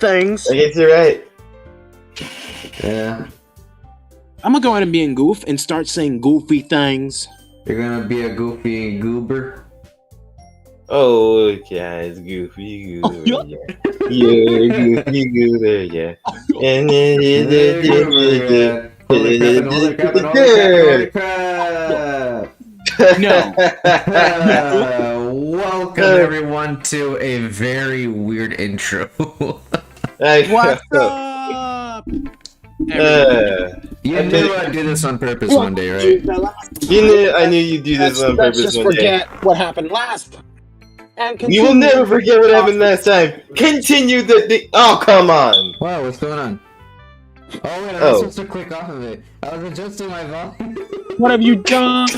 things. I guess you're right. Yeah. I'm gonna go ahead and be in goof and start saying goofy things. You're gonna be a goofy goober. Oh, yeah, it's Goofy Oh, Goober, yeah. Yeah, Goofy Goober, yeah. And then Holy crap, holy crap, holy crap! No. Welcome everyone to a very weird intro. What's up? You knew I'd do this on purpose one day, right? I knew you'd do this on purpose Let's just one day. forget what happened last. And We will never forget what happened last time. Continue the. Oh, come on. Wow, what's going on? Oh, wait, I'm not supposed to click off of it. I was adjusting my volume. What have you done?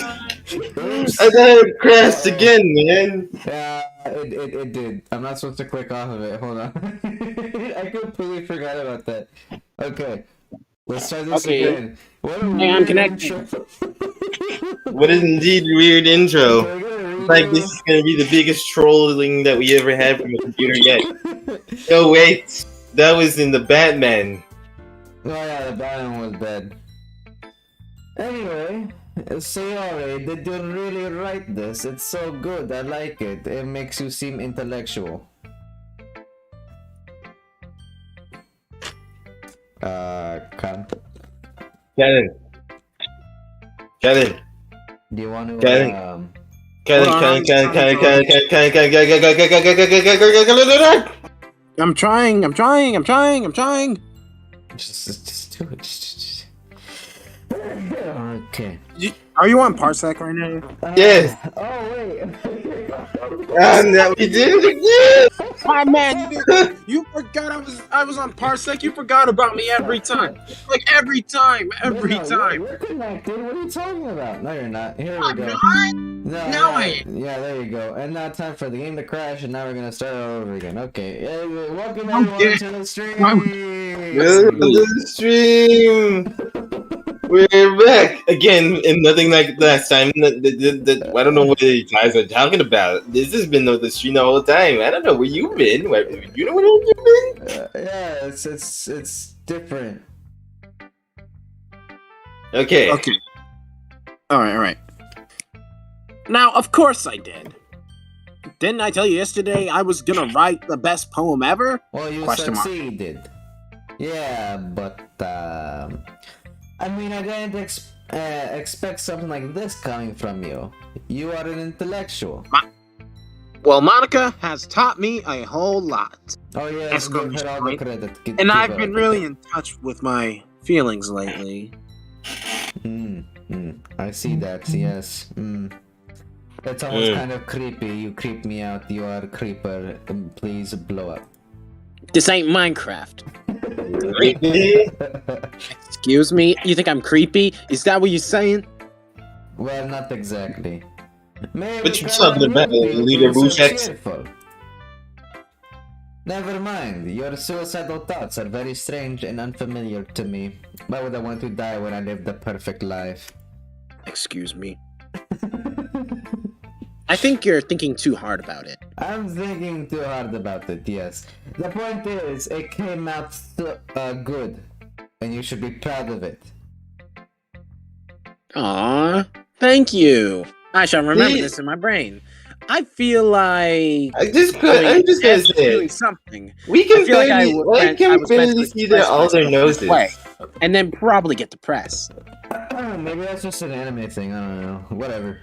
Oops. I thought it crashed again, man. Yeah, it did. I'm not supposed to click off of it. Hold on. I completely forgot about that. Okay. Let's try this again. What a I'm connected. What an indeed weird intro. Like, this is gonna be the biggest trolling that we ever had from a computer yet. Oh, wait. That was in the Batman. Oh, yeah, the Batman was bad. Anyway, Sayori, did you really write this? It's so good. I like it. It makes you seem intellectual. Can. Cannon. Do you want to, Cannon. I'm trying. Just do it. Okay. Are you on Parsec right now? Yes. Oh, wait. And now we did it again. Hi, man. You forgot I was on Parsec. You forgot about me every time. Like every time. We're connected. What are you talking about? No, you're not. Here we go. No, Now I am. Yeah, there you go. And now time for the game to crash, and now we're gonna start all over again. Okay. Welcome everyone to the stream. Welcome to the stream. We're back again, and nothing like last time. I don't know what you guys are talking about. This has been the stream the whole time. I don't know where you've been. You know where you've been? Yeah, it's different. Okay. All right. Now, of course I did. Didn't I tell you yesterday I was gonna write the best poem ever? Well, you succeeded. Yeah, but I mean, I didn't expect something like this coming from you. You are an intellectual. Well, Monica has taught me a whole lot. Oh yeah, give her all the credit. And I've been really in touch with my feelings lately. I see that, yes. That's almost kind of creepy. You creep me out. You are a creeper. Please blow up. This ain't Minecraft. Creepy? Excuse me? You think I'm creepy? Is that what you're saying? Well, not exactly. Maybe What you talking about, Leader Boosex? Never mind. Your suicidal thoughts are very strange and unfamiliar to me. Why would I want to die when I live the perfect life? Excuse me. I think you're thinking too hard about it. I'm thinking too hard about it, yes. The point is, it came out good, and you should be proud of it. Aww, thank you. I shall remember this in my brain. I feel like I'm just gonna say doing something. We can barely see their all their noses. And then probably get depressed. Maybe that's just an anime thing. I don't know. Whatever.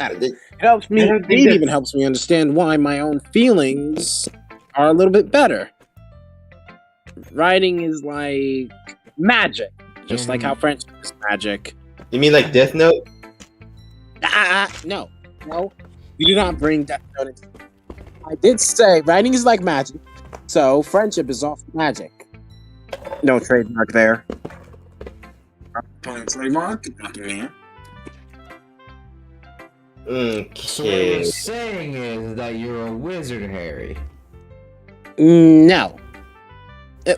It helps me. It even helps me understand why my own feelings are a little bit better. Writing is like magic, just like how friendship is magic. You mean like Death Note? No. You do not bring Death Note into it. I did say writing is like magic, so friendship is also magic. No trademark there. Trademark? Man. Okay. So what you're saying is that you're a wizard, Harry. No.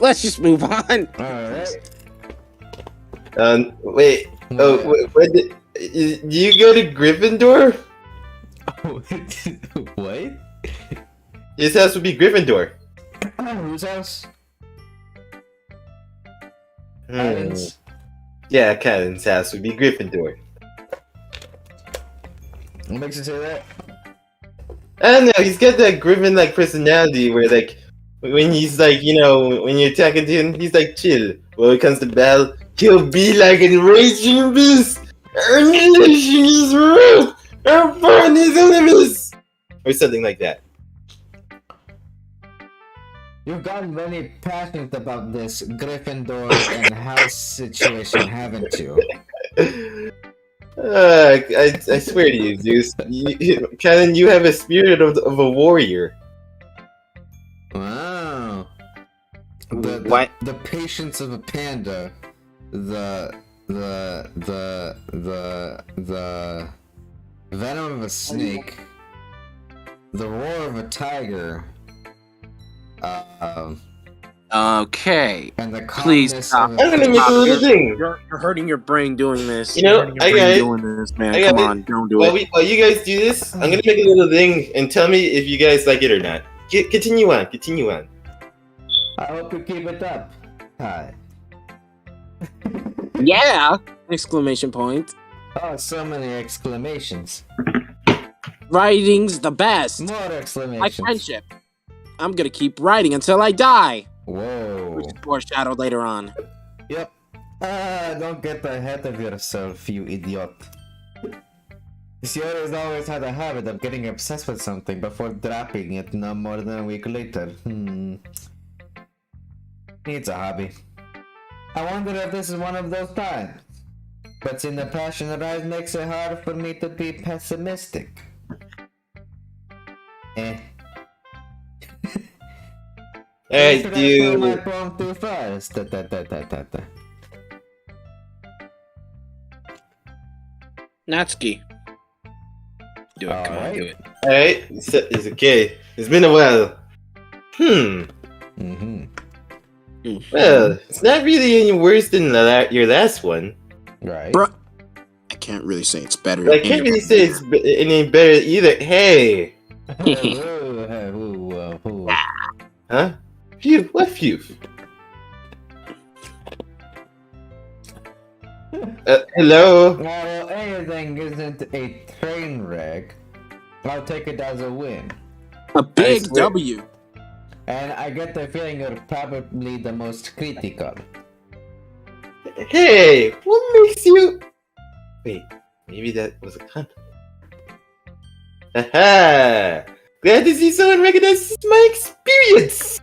Let's just move on. Alright. Wait. Oh, do you go to Gryffindor? What? His house would be Gryffindor. Whose house? Hmm. Alan's? Yeah, Callan's house would be Gryffindor. What makes you say that? I don't know, he's got that Griffin-like personality where, like, when he's like, when you're talking to him, he's like chill. When it comes to battle, he'll be like a raging beast. Unleashing his wrath upon his enemies! Or something like that. You've gotten very passionate about this Gryffindor and house situation, haven't you? I swear to you, Zeus. Callan, you have a spirit of a warrior. Wow. What? The patience of a panda. The venom of a snake. The roar of a tiger. Okay. And the Please calmness stop. of I'm gonna make a little thing. You're hurting your brain doing this. You know, You're hurting your I brain got it. doing this, man. I got Come it. on, don't do While it. you guys do this, I'm gonna make a little thing and tell me if you guys like it or not. Continue on. Continue on. I hope you keep it up. Hi. Yeah! Exclamation point. Oh, so many exclamations. Writing's the best. More My exclamations. friendship. I'm gonna keep writing until I die. Whoa. Which is foreshadowed later on. Yep. Don't get ahead of yourself, you idiot. Sayori's always had a habit of getting obsessed with something before dropping it no more than a week later. Needs a hobby. I wonder if this is one of those times. But seeing the passion in her eyes makes it hard for me to be pessimistic. Alright, Should I throw my dude. poem too fast? Natsuki. Do it, come on, do it. Alright, it's okay. It's been a while. Mm-hmm. Well, it's not really any worse than your last one. Right. Bruh. I can't really say it's better. But I can't really say it's any better either. Hey! Huh? Phew, what phew? Hello? Well, anything isn't a train wreck. I'll take it as a win. A big swear. W. And I get the feeling you're probably the most critical. Hey, what makes you... Wait, maybe that was a compliment. Haha! Glad to see someone recognizes my experience!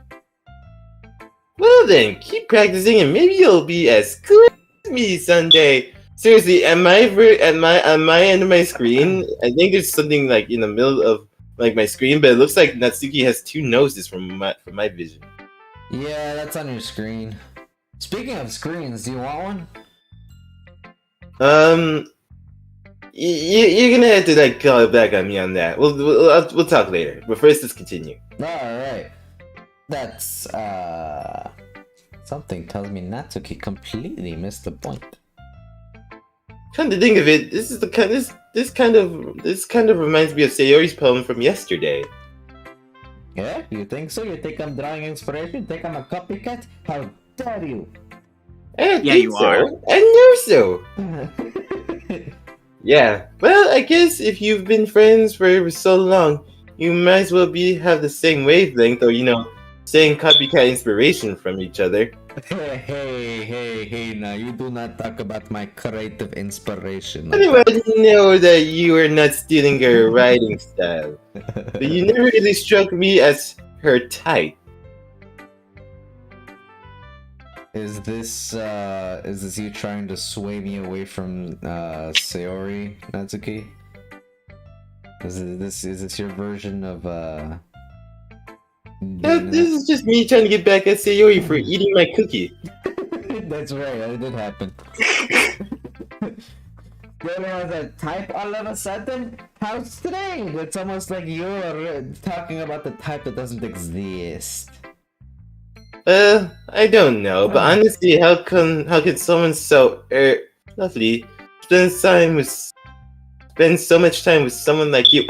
Well then, keep practicing and maybe you'll be as good as me someday. Seriously, on my end of my screen, I think there's something like in the middle of like my screen, but it looks like Natsuki has two noses from my vision. Yeah, that's on your screen. Speaking of screens, do you want one? You're gonna have to like call it back on me on that. We'll talk later. But first, let's continue. Alright. That's, something tells me Natsuki completely missed the point. Come to think of it, this is the kind this kind of reminds me of Sayori's poem from yesterday. Yeah? You think so? You think I'm drawing inspiration? You think I'm a copycat? How dare you? I don't Yeah, think you so. are. I know so. Yeah. Well, I guess if you've been friends for so long, you might as well have the same wavelength, or same copycat inspiration from each other. Hey, now you do not talk about my creative inspiration. Anyone know that you are not stealing her writing style, but you never really struck me as her type. Is this you trying to sway me away from Sayori, Natsuki? Is this your version of This is just me trying to get back at Sayori for eating my cookie. That's right, that did happen. Sayori has a type all of a sudden? How strange! It's almost like you're talking about the type that doesn't exist. I don't know, but honestly, how can someone so lovely spend so much time with someone like you?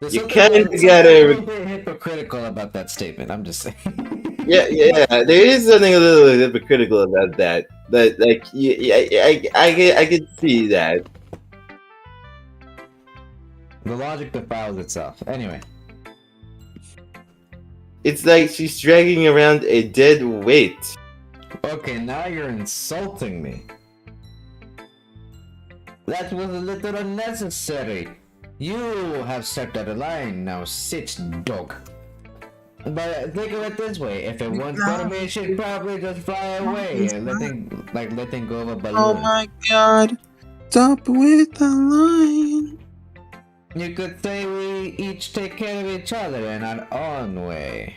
You There's You something kind of something a gotta. little bit hypocritical about that statement. I'm just saying. Yeah. There is something a little hypocritical about that. But like, I can see that. The logic defiles itself. Anyway. It's like she's dragging around a dead weight. Okay, now you're insulting me. That was a little unnecessary. You have stepped out of line now, sit dog. But think of it this way: if it wants to me, she'd probably just fly away, letting go of a balloon. Oh my god! Stop with the line. You could say we each take care of each other in our own way.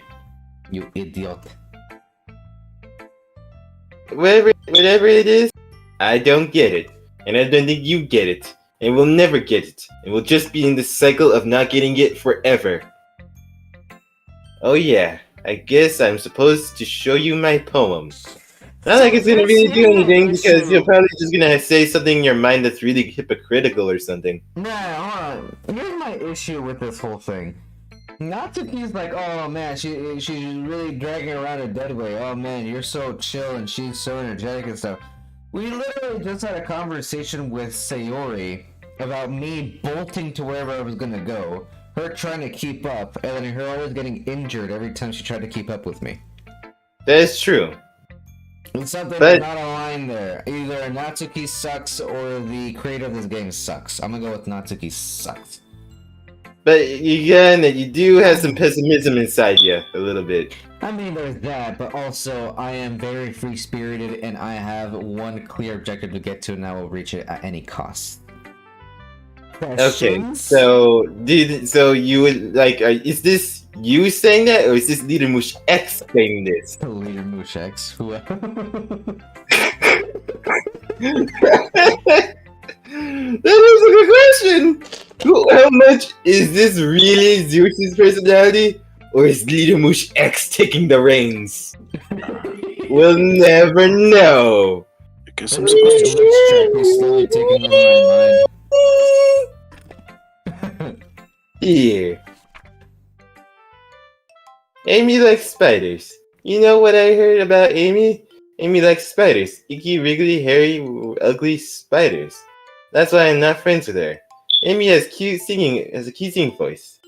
You idiot. Whatever it is, I don't get it. And I don't think you get it. And we'll never get it. And we'll just be in this cycle of not getting it forever. Oh yeah, I guess I'm supposed to show you my poem. Not like it's gonna really do anything because you're probably just gonna say something in your mind that's really hypocritical or something. Nah, hold on. Here's my issue with this whole thing. Natsuki's like, oh man, she's really dragging around a dead weight. Oh man, you're so chill and she's so energetic and stuff. We literally just had a conversation with Sayori about me bolting to wherever I was gonna go, her trying to keep up, and then her always getting injured every time she tried to keep up with me. That is true. It's something But- not aligned there. Either Natsuki sucks or the creator of this game sucks. I'm gonna go with Natsuki sucks. But again, you do have some pessimism inside you, a little bit. I mean, there's that, but also I am very free-spirited and I have one clear objective to get to, and I will reach it at any cost. Okay, Questions? so you would like? Is this you saying that, or is this Leader Mush X saying this? Leader Mushex, who? That is a good question. How much is this really Zeus's personality, or is Leader Mush X taking the reins? We'll never know. I guess I'm Rich supposed to. Jack is slowly taking over my mind. Here. Amy likes spiders. You know what I heard about Amy? Amy likes spiders. Icky, wriggly, hairy, ugly spiders. That's why I'm not friends with her. Amy has a cute singing voice.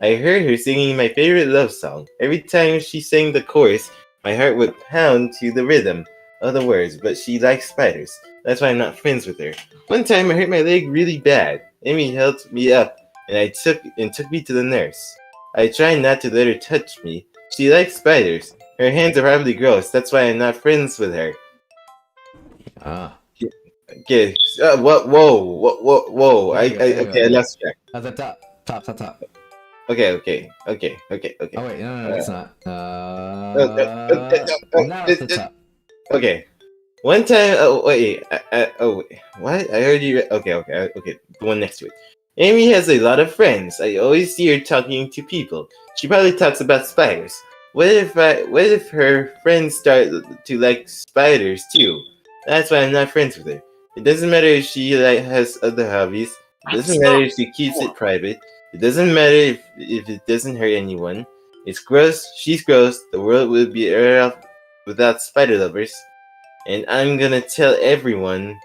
I heard her singing my favorite love song. Every time she sang the chorus, my heart would pound to the rhythm of the words, but she likes spiders. That's why I'm not friends with her. One time I hurt my leg really bad. Amy helped me up and took me to the nurse. I tried not to let her touch me. She likes spiders. Her hands are probably gross. That's why I'm not friends with her. Ah. Okay. Whoa. I lost track. At the top. Okay. Oh wait, no, it's not. Now Okay. it's the top. Okay. One time. Wait. What? I heard you. Okay. The one next to it. Amy has a lot of friends. I always see her talking to people. She probably talks about spiders. What if her friends start to like spiders too? That's why I'm not friends with her. It doesn't matter if she has other hobbies. It doesn't matter if she keeps it private. It doesn't matter if it doesn't hurt anyone. It's gross. She's gross. The world would be better off without spider lovers. And I'm gonna tell everyone.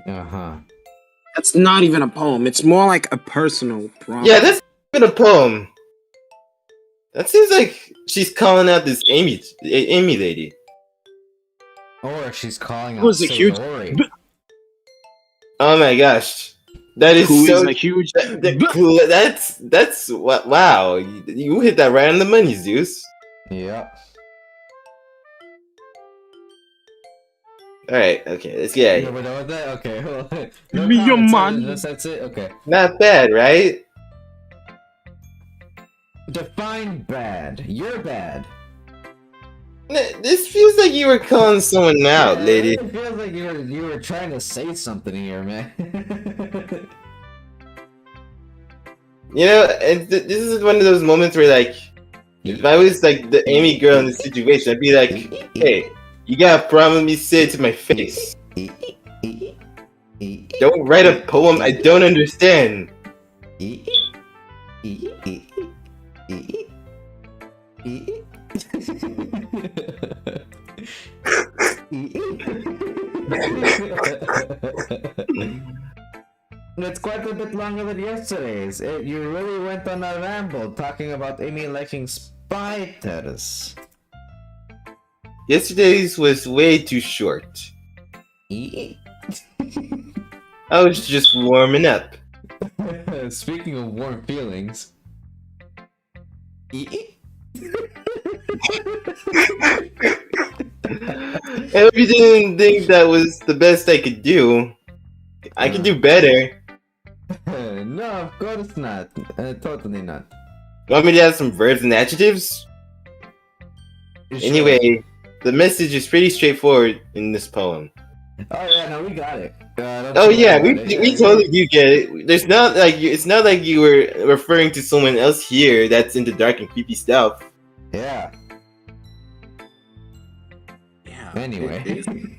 That's not even a poem. It's more like a personal problem. Yeah, that's even a poem. That seems like she's calling out this Amy lady. Or she's calling out Who's a huge- Sayori. Oh my gosh, that is Who so is a huge. That's wow. You hit that right on the money, Zeus. Yep. All right, okay, let's get We're done with that? Okay. Well, Give me your comments, money. That's it? Okay. Not bad, right? Define bad. You're bad. This feels like you were calling someone out, Yeah, lady. It feels like you were trying to say something here, man. You know, and this is one of those moments where, like, if I was like the Amy girl in this situation, I'd be like, "Hey, you got a problem with me? Say it to my face. Don't write a poem I don't understand." It's quite a bit longer than yesterday's. You really went on a ramble talking about Amy liking spiders. Yesterday's was way too short. I was just warming up. Speaking of warm feelings. I hope you didn't think that was the best I could do. I could do better. No, of course not. Totally not. Want me to have some verbs and adjectives? Sure. Anyway, the message is pretty straightforward in this poem. Oh yeah, no, we got it. Oh yeah, we totally do get it. It's not like you were referring to someone else here that's into dark and creepy stuff. Yeah. Yeah. Anyway.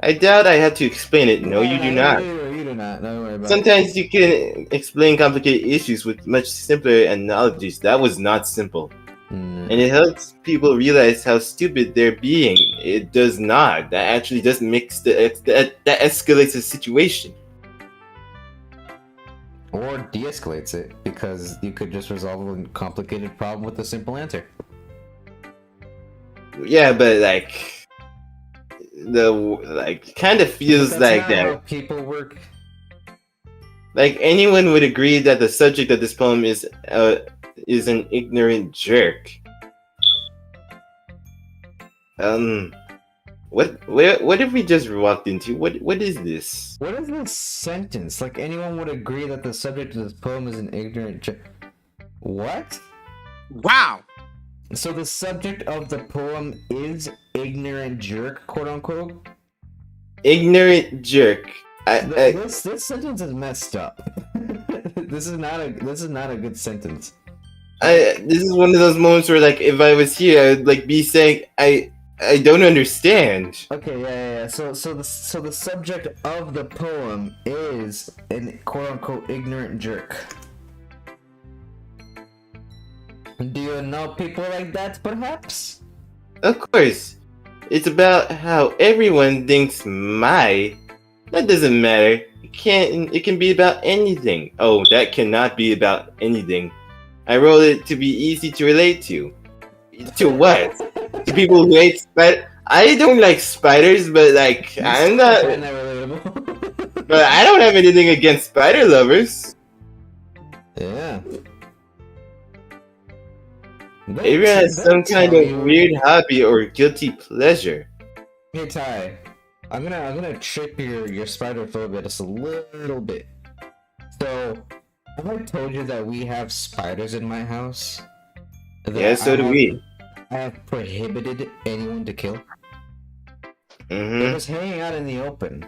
I doubt I had to explain it. No, you do not. You do not. Don't worry about Sometimes you can explain complicated issues with much simpler analogies. That was not simple. it. And it helps people realize how stupid they're being. It does not. That actually doesn't that escalates the situation. Or de-escalates it, because you could just resolve a complicated problem with a simple answer. Yeah, but kind of feels That's like not that. how people work. Like anyone would agree that the subject of this poem is an ignorant jerk. What have we just walked into? What is this? What is this sentence? Like anyone would agree that the subject of this poem is an ignorant What? Wow. So the subject of the poem is ignorant jerk, quote unquote? Ignorant jerk. This sentence is messed up. This is not a good sentence. This is one of those moments where, like, if I was here, I would be saying, I don't understand. Okay, yeah. So the subject of the poem is an quote unquote ignorant jerk. Do you know people like that, perhaps? Of course, it's about how everyone thinks that doesn't matter. It can be about anything. Oh, that cannot be about anything. I wrote it to be easy to relate to. To what? To people who hate spiders? I don't like spiders, but I'm not. Relatable. But I don't have anything against spider lovers. Yeah. Everyone has some kind of weird hobby or guilty pleasure. Hey Ty, I'm gonna trip your spider phobia just a little bit. So, have I told you that we have spiders in my house? Yeah, so do we. I have prohibited anyone to kill. They're Mm-hmm. just hanging out in the open,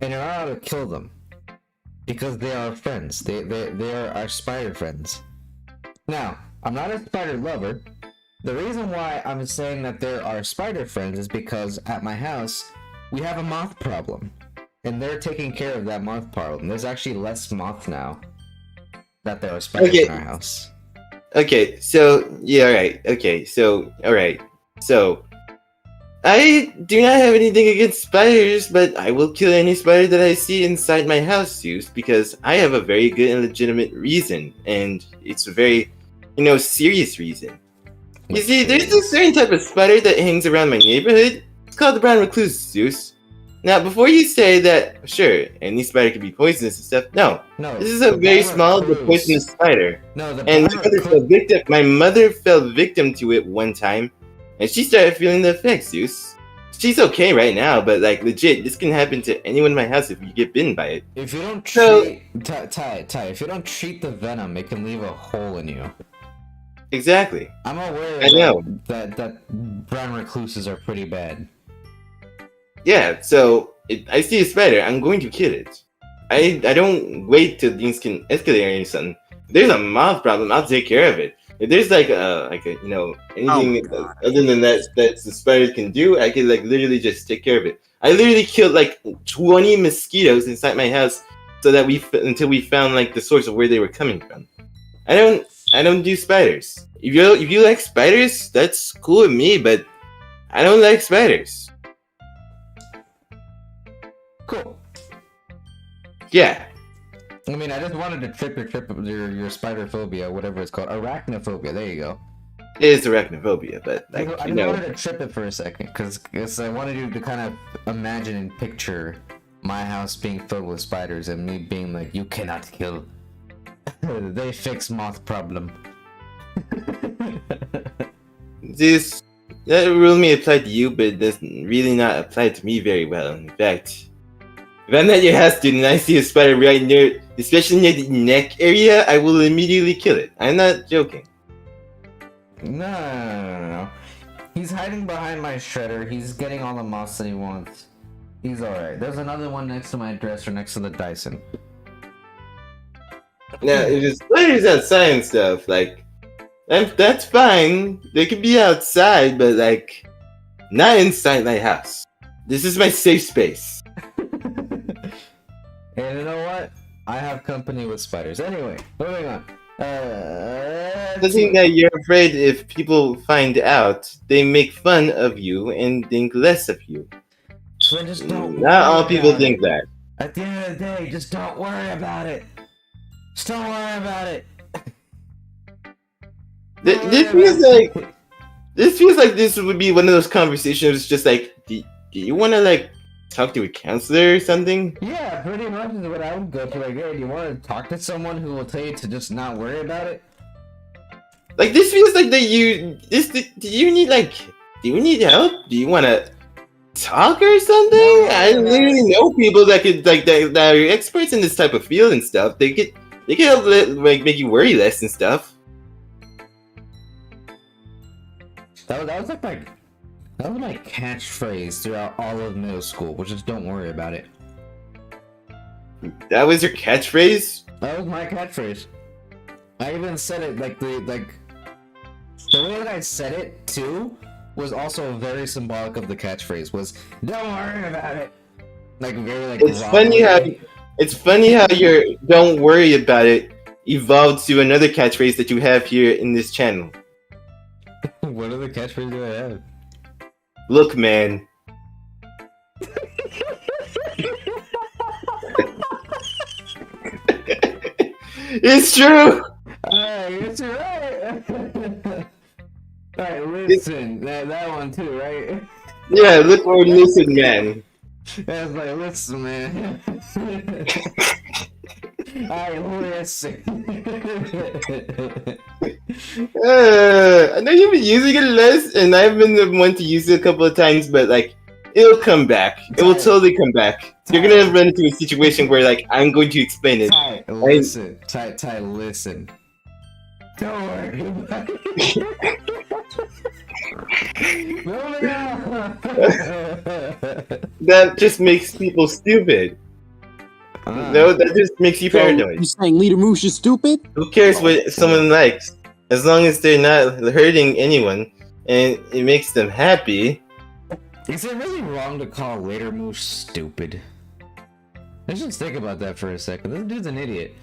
and you're not allowed to kill them because they are friends. They are our spider friends. Now, I'm not a spider lover. The reason why I'm saying that they're our spider friends is because at my house we have a moth problem, and they're taking care of that moth problem. There's actually less moth now that there are spiders in our house. Okay, so yeah, alright. Okay, so alright. So I do not have anything against spiders, but I will kill any spider that I see inside my house, Zeus, because I have a very good and legitimate reason, and it's a very, serious reason. You see, there's a certain type of spider that hangs around my neighborhood. It's called the brown recluse, Zeus. Now, before you say that, sure, any spider can be poisonous and stuff, no. This is a very small but poisonous spider. No, And my mother fell victim to it one time, and she started feeling the effects, Zeus. She's okay right now, but legit, this can happen to anyone in my house if you get bitten by it. If you don't treat Ty, if you don't treat the venom, it can leave a hole in you. Exactly. I'm aware that brown recluses are pretty bad. Yeah, so I see a spider, I'm going to kill it. I don't wait till things can escalate or something. If there's a moth problem, I'll take care of it. If there's anything other than that the spiders can do, I can literally just take care of it. I literally killed 20 mosquitoes inside my house so that until we found the source of where they were coming from. I don't do spiders. If you like spiders, that's cool with me, but I don't like spiders. Cool. Yeah. I mean, I just wanted to trip your spider phobia, whatever it's called, arachnophobia. There you go. It is arachnophobia, but I like just wanted to trip it for a second because I wanted you to kind of imagine and picture my house being filled with spiders and me being like, you cannot kill. They fix moth problem. That rule may apply to you, but it does really not apply to me very well. In fact, if I'm at your house, dude, and I see a spider right near, especially near the neck area, I will immediately kill it. I'm not joking. No. He's hiding behind my shredder. He's getting all the moths that he wants. He's alright. There's another one next to my dresser, next to the Dyson. Now, if it's spiders outside and stuff, like, that's fine. They could be outside, but like, not inside my house. This is my safe space. And you know what? I have company with spiders. Anyway, moving on. The thing that you're afraid if people find out, they make fun of you and think less of you. So then just don't. Not all people think that. At the end of the day, just don't worry about it. Just don't worry about it. This feels like this would be one of those conversations. Just like, do you want to like talk to a counselor or something? Yeah, pretty much is what I would go to. Like, hey, do you want to talk to someone who will tell you to just not worry about it? Like, this feels like that do you need help? Do you want to talk or something? No, I literally know people that could like that are experts in this type of field and stuff. They could help like make you worry less and stuff. That was my catchphrase throughout all of middle school, which is don't worry about it. That was your catchphrase? That was my catchphrase. I even said it like the way that I said it too was also very symbolic of the catchphrase. Was don't worry about it. Like very like. It's funny how your "don't worry about it" evolved to another catchphrase that you have here in this channel. What other catchphrase do I have? Look, man. It's true. It's right. Alright, listen. That one too, right? Yeah, look or listen, man. That's like, listen, man. Alright, listen. I know you've been using it less, and I've been the one to use it a couple of times, but like, it'll come back. It will totally come back. You're gonna run into a situation where like I'm going to explain it. Listen. Listen. Don't worry about it. That just makes people stupid. No, that just makes you paranoid. You saying Leader Moosh is stupid? Who cares what someone likes? As long as they're not hurting anyone and it makes them happy. Is it really wrong to call Later Moosh stupid? Let's just think about that for a second. This dude's an idiot.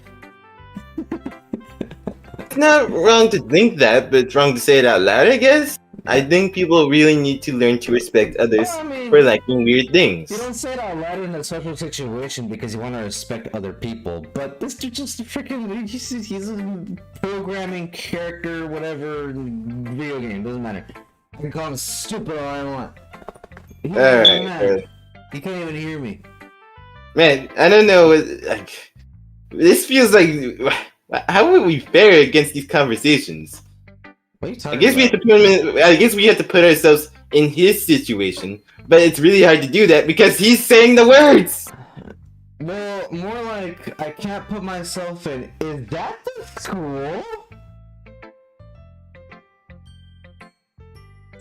It's not wrong to think that, but it's wrong to say it out loud, I guess. I think people really need to learn to respect others for liking weird things. You don't say it out loud in a social situation because you want to respect other people, but this dude just freaking, he's a programming character, whatever, video game, doesn't matter. I can call him stupid all I want. Alright. He can't even hear me. Man, I don't know, like, this feels like, how would we fare against these conversations? What are you talking I guess we have to put ourselves in his situation, but it's really hard to do that because he's saying the words. Well, more like I can't put myself in. Is that the school?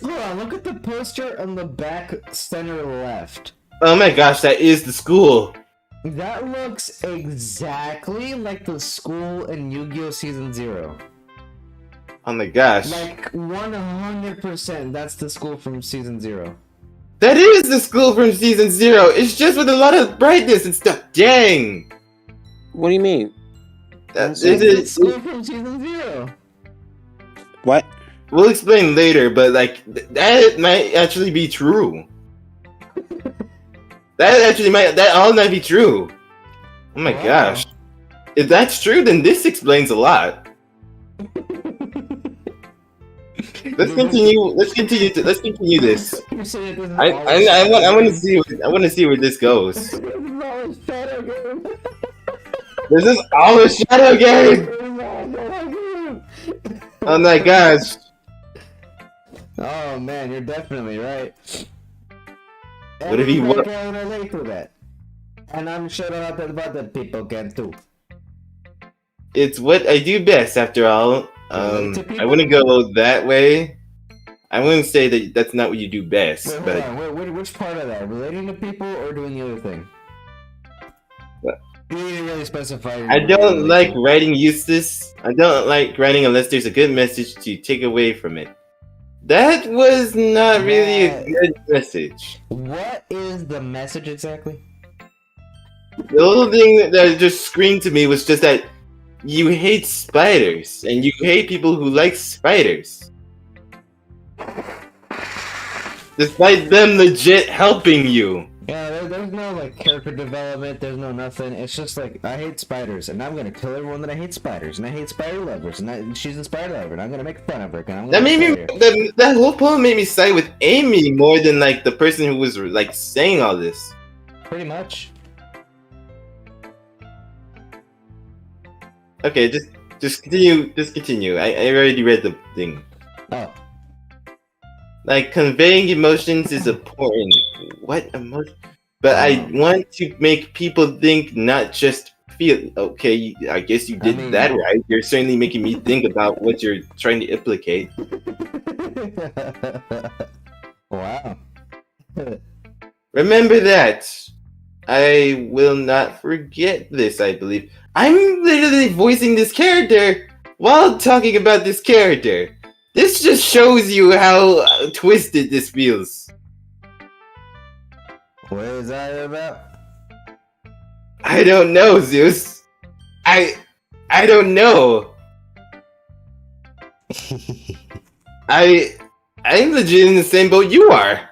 Hold on, look at the poster on the back center left. Oh my gosh, that is the school. That looks exactly like the school in Yu-Gi-Oh! Season 0. Oh my gosh. Like 100%, that's the school from Season 0. That is the school from Season 0. It's just with a lot of brightness and stuff. Dang. What do you mean? That's This from season 0. What? we'll explain later, but like that might actually be true. That all might be true. Oh my Wow. gosh. If that's true, then this explains a lot. Let's continue this. You're saying this is I all a shadow want to game? see where this goes. This is all a shadow game. This is all a shadow game. This is all a shadow game. Oh my gosh. Oh man, you're definitely right. What if he wa- wa- can relate to that? And I'm sure a lot of other people can too. It's what I do best, after all. I wouldn't go that way. I wouldn't say that that's not what you do best, Wait, but hold on. Wait, which part of that? Relating to people or doing the other thing? What? You need to really specify. I don't like writing useless. I don't like writing unless there's a good message to take away from it. That was not really a good message. What is the message exactly? The only thing that just screamed to me was just that you hate spiders, and you hate people who like spiders. Despite them legit helping you. Yeah, there's no like character development. There's no nothing. It's just like I hate spiders, and I'm gonna kill everyone that I hate spiders, and I hate spider lovers, and she's a spider lover, and I'm gonna make fun of her. And I'm That gonna made me. That whole poem made me side with Amy more than like the person who was like saying all this. pretty much. Okay, just continue. Just continue. I already read the thing. Oh, Like conveying emotions is important. What emotion? But I want to make people think, not just feel. Okay, I guess you did that right. You're certainly making me think about what you're trying to implicate. wow. Remember that. I will not forget this, I believe. I'm literally voicing this character while talking about this character. This just shows you how twisted this feels. What is that about? I don't know, Zeus. I don't know. I'm legit in the same boat you are.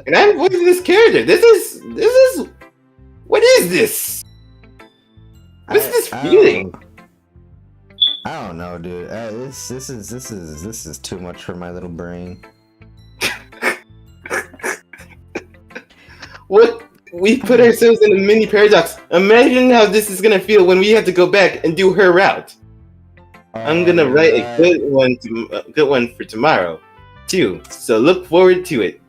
And I'm voicing this character. This is what is this? What's this feeling? I don't know, dude. This is too much for my little brain. What? We put ourselves in a mini paradox. Imagine how this is gonna feel when we have to go back and do her route. I'm gonna write a good one for tomorrow, too. So look forward to it.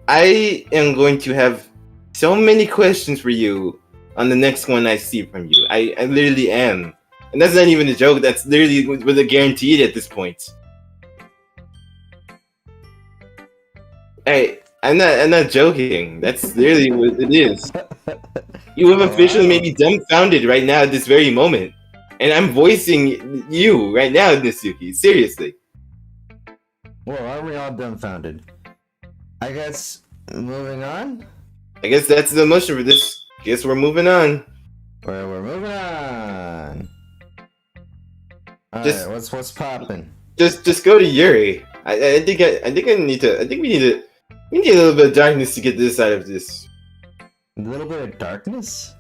I am going to have so many questions for you on the next one I see from you. I literally am. And that's not even a joke. That's literally with a guaranteed at this point. Hey, I'm not joking. That's literally what it is. You have officially made me dumbfounded right now at this very moment. And I'm voicing you right now, Nisuki. Seriously. Well, aren't we all dumbfounded? I guess moving on? I guess that's the emotion for this. Guess we're moving on. Well, we're moving on. Just- Alright, what's poppin'? Just go to Yuri. I think we need a little bit of darkness to get this out of this. A little bit of darkness?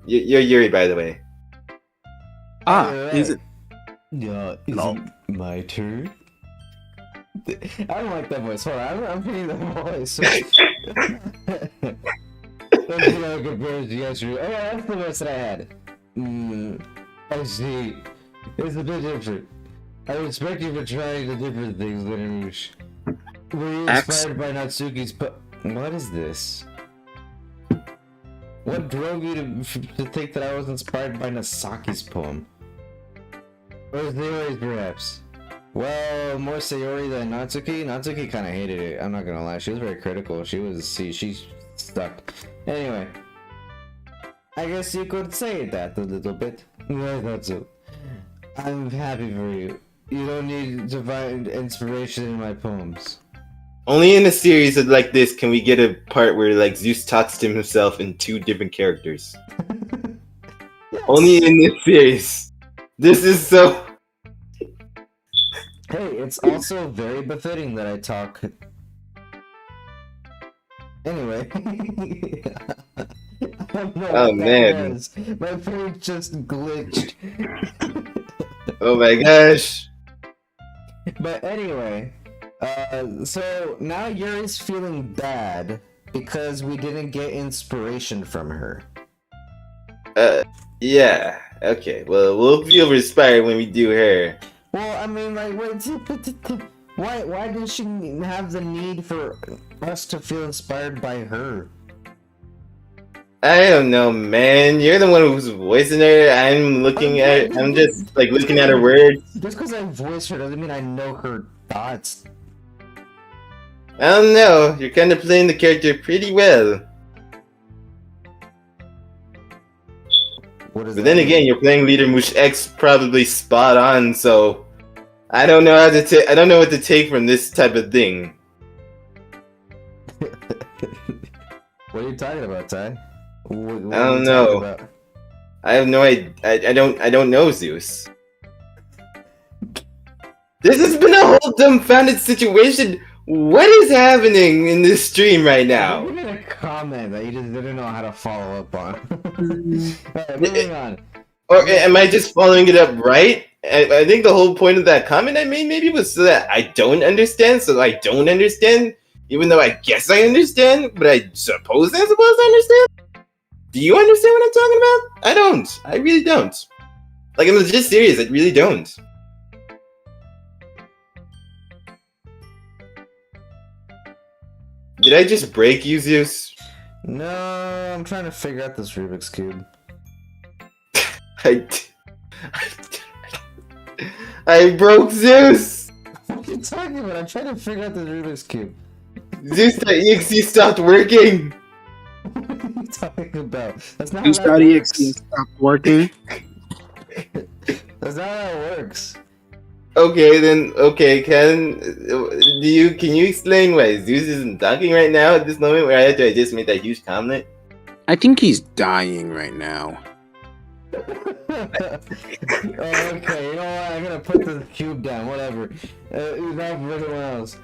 You're Yuri, by the way. Is it? Yeah, is No. it my turn? I don't like that voice. Hold on, I'm hitting that voice. That's not a comparison yesterday. Oh, yeah, that's the voice that I had. I see. It's a bit different. I respect you for trying the different things, Lineage. Were you inspired by Natsuki's What is this? What drove you to think that I was inspired by Nasaki's poem? Or Sayori's, perhaps? Well, more Sayori than Natsuki. Natsuki kind of hated it. I'm not gonna lie. She was very critical. She's stuck. Anyway, I guess you could say that a little bit. I thought so. I'm happy for you. You don't need to find inspiration in my poems. Only in a series like this can we get a part where like Zeus talks to himself in two different characters. Only in this series. This is so. Hey, it's also very befitting that I talk. Anyway. I don't know Oh, what that man. was. My brain just glitched. Oh my gosh. But anyway, so now Yuri's feeling bad because we didn't get inspiration from her. Yeah. Okay. Well, we'll feel inspired when we do her. Well, I mean, like, why did she have the need for us to feel inspired by her? I don't know, man. You're the one who's voicing her. I'm looking at. I'm just like looking at her words. Just because I voice her doesn't mean I know her thoughts. I don't know. You're kind of playing the character pretty well. What is But then again, you're playing Leader Mush X probably spot on. So I don't know how to take. I don't know what to take from this type of thing. What are you talking about, Ty? What I are don't you know. talking about? I have no idea. I don't know, Zeus. This has been a whole dumbfounded situation. What is happening in this stream right now? You made a comment that you just didn't know how to follow up on. Alright, moving on. Or am I just following it up right? I think the whole point of that comment I made maybe was so that I don't understand, so I don't understand, even though I guess I understand, but I suppose I'm supposed to understand? Do you understand what I'm talking about? I don't. I really don't. Like, I'm legit serious, I really don't. Did I just break you, Zeus? No, I'm trying to figure out this Rubik's Cube. I broke Zeus! What are you talking about? I'm trying to figure out this Rubik's Cube. Zeus.exe stopped working! What are you talking about? That's not Use how that works. .exe stopped working. That's not how it works. Okay, then, okay, can you explain why Zeus isn't talking right now at this moment where I just made that huge comment? I think he's dying right now. Okay, you know what? I'm gonna put the cube down. Whatever. Not for anyone else.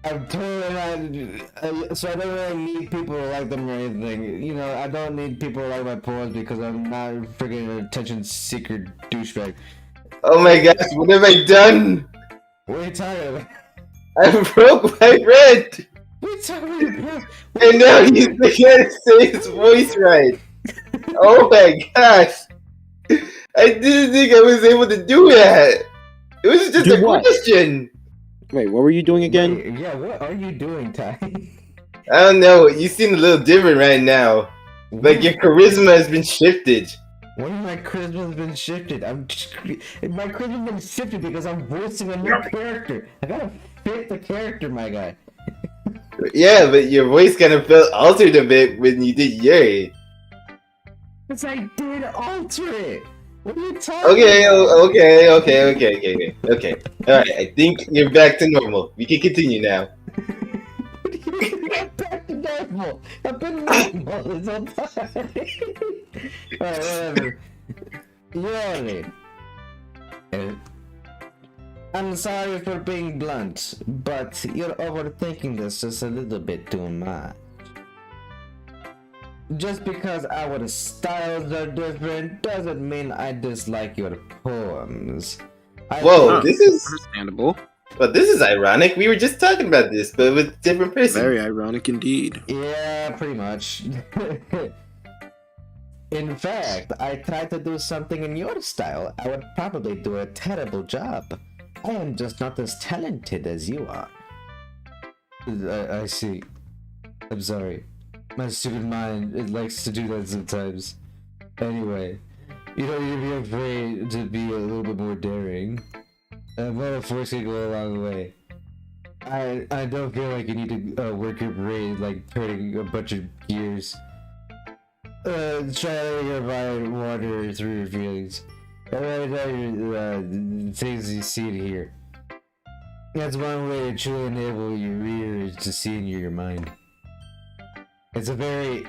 I'm totally not. So I don't really need people to like them or anything. You know, I don't need people to like my poems because I'm not freaking an attention seeker douchebag. Oh my gosh, what have I done? What are you talking about? I broke my red! What are you talking about? And now he can't say his voice right. Oh my gosh. I didn't think I was able to do that. It was just Do a what? question. Wait, what were you doing again? Wait, yeah, what are you doing, Ty? I don't know. You seem a little different right now. Like your charisma has been shifted. When my charisma's been shifted, my charisma's been shifted because I'm voicing a new character. I gotta fit the character, my guy. Yeah, but your voice kind of felt altered a bit when you did Yuri. Because I did alter it. What are you talking Okay, about? okay. Alright, I think you're back to normal. We can continue now. What do you mean I'm back to normal? I've been normal this whole time. Alright, whatever. Yuri. I'm sorry for being blunt, but you're overthinking this just a little bit too much. Just because our styles are different doesn't mean I dislike your poems. Whoa, this is Understandable. But this is ironic. We were just talking about this, but with a different person. Very ironic indeed. Yeah, pretty much. In fact, I tried to do something in your style. I would probably do a terrible job. I am just not as talented as you are. I see. I'm sorry. My stupid mind, it likes to do that sometimes. Anyway, you don't need to be afraid to be a little bit more daring. Metaphors can go a long way. I don't feel like you need to work your brain like turning a bunch of gears. Try to provide water through your feelings. Things you see in here. That's one way to truly enable your readers to see in your mind. It's a very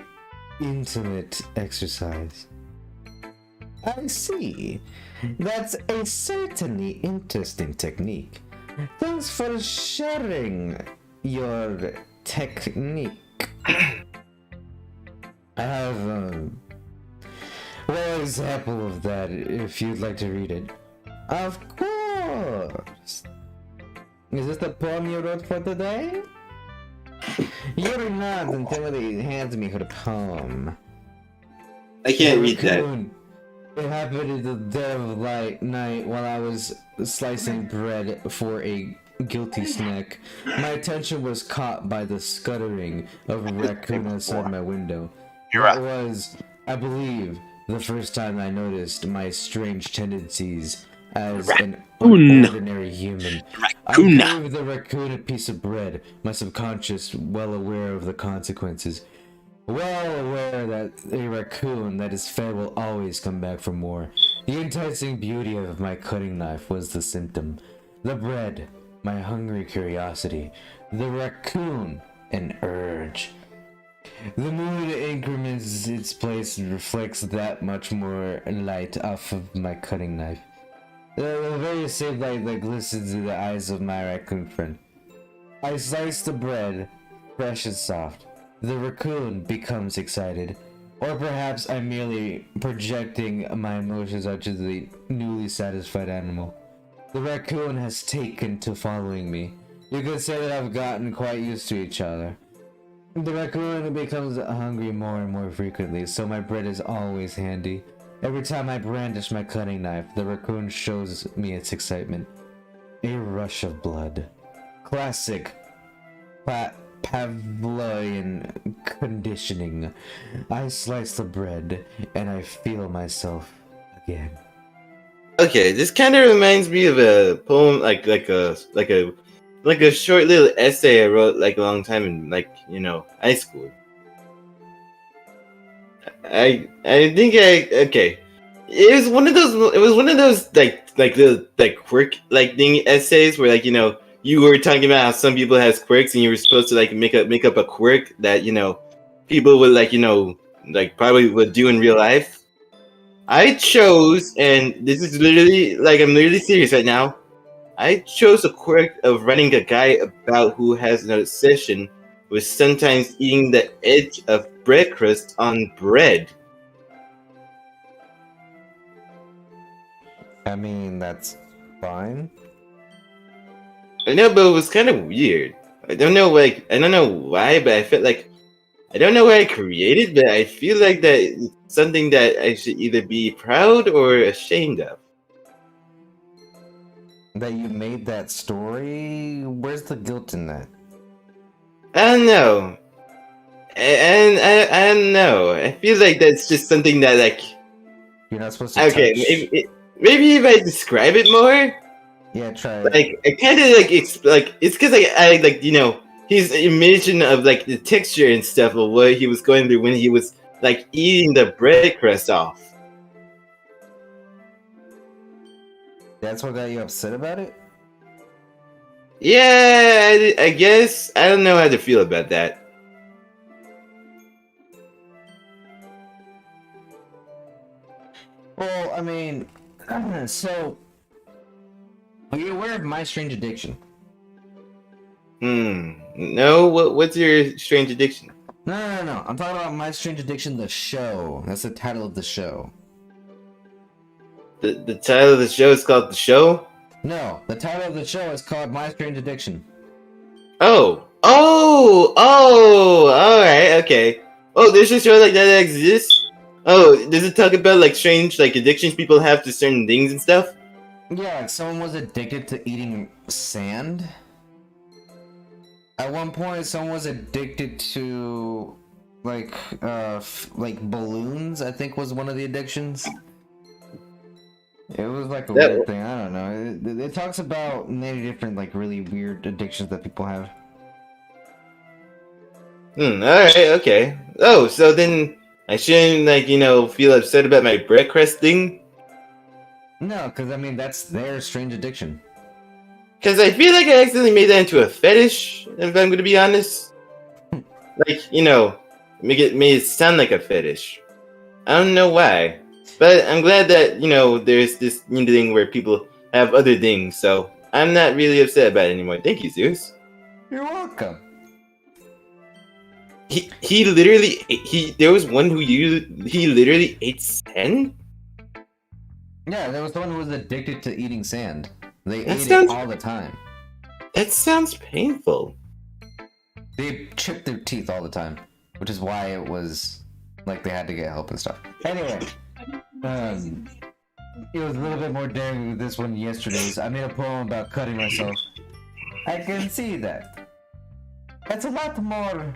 intimate exercise. I see. That's a certainly interesting technique. Thanks for sharing your technique. I have one example of that if you'd like to read it. Of course. Is this the poem you wrote for today? Yuri nods and timidly hands me her poem. I can't read that. Raccoon. It happened in the dead of night while I was slicing bread for a guilty snack. My attention was caught by the scuttering of a raccoon outside my window. That was, I believe, the first time I noticed my strange tendencies as an ordinary human. I gave the raccoon a piece of bread, my subconscious well aware of the consequences. Well aware that a raccoon that is fed will always come back for more. The enticing beauty of my cutting knife was the symptom. The bread, my hungry curiosity. The raccoon, an urge. The mood increments its place and reflects that much more light off of my cutting knife. The very same light that glistens in the eyes of my raccoon friend. I slice the bread, fresh and soft. The raccoon becomes excited. Or perhaps I'm merely projecting my emotions onto the newly satisfied animal. The raccoon has taken to following me. You could say that I've gotten quite used to each other. The raccoon becomes hungry more and more frequently, so my bread is always handy. Every time I brandish my cutting knife, the raccoon shows me its excitement. A rush of blood. Classic Pavlovian conditioning. I slice the bread and I feel myself again. Okay, this kind of reminds me of a poem, like a short little essay I wrote like a long time in high school. I think okay. It was one of those like quirk thing essays where you were talking about how some people has quirks and you were supposed to make up a quirk that people would probably would do in real life. I chose, and this is literally I'm literally serious right now. I chose a quirk of writing a guy about who has an obsession with sometimes eating the edge of bread crust on bread. I mean, that's fine. I know, but it was kind of weird. I don't know why, but I felt like I don't know what I created, but I feel like that it's something that I should either be proud or ashamed of. That you made that story? Where's the guilt in that? I don't know. I don't know. I feel like that's just something that you're not supposed to okay, touch. maybe if I describe it more. Yeah, try it. I kind of it's because I his imagine of the texture and stuff of what he was going through when he was eating the bread crust off. That's what got you upset about it? Yeah, I guess I don't know how to feel about that. Well, I mean, so are you aware of my strange addiction? No. What's your strange addiction? No. I'm talking about My Strange Addiction, the show. That's the title of the show. The title of the show is called The Show? No, the title of the show is called My Strange Addiction. Oh, alright, okay. Oh, there's a show like that exists? Oh, does it talk about strange addictions people have to certain things and stuff? Yeah, someone was addicted to eating sand. At one point, someone was addicted to balloons, I think was one of the addictions. It was a weird thing, I don't know. It talks about many different really weird addictions that people have. Alright, okay. Oh, so then I shouldn't feel upset about my bread crust thing? No, because I mean that's their strange addiction. Because I feel like I accidentally made that into a fetish, if I'm gonna be honest. Made it sound like a fetish. I don't know why. But I'm glad that there's this new thing where people have other things, so I'm not really upset about it anymore. Thank you, Zeus. You're welcome. He literally there was one he literally ate sand. Yeah, there was someone who was addicted to eating sand. They That ate sounds- it all the time. That sounds painful. They chipped their teeth all the time, which is why it was like they had to get help and stuff. Anyway, it was a little bit more daring with this one yesterday's. I made a poem about cutting myself. I can see that. It's a lot more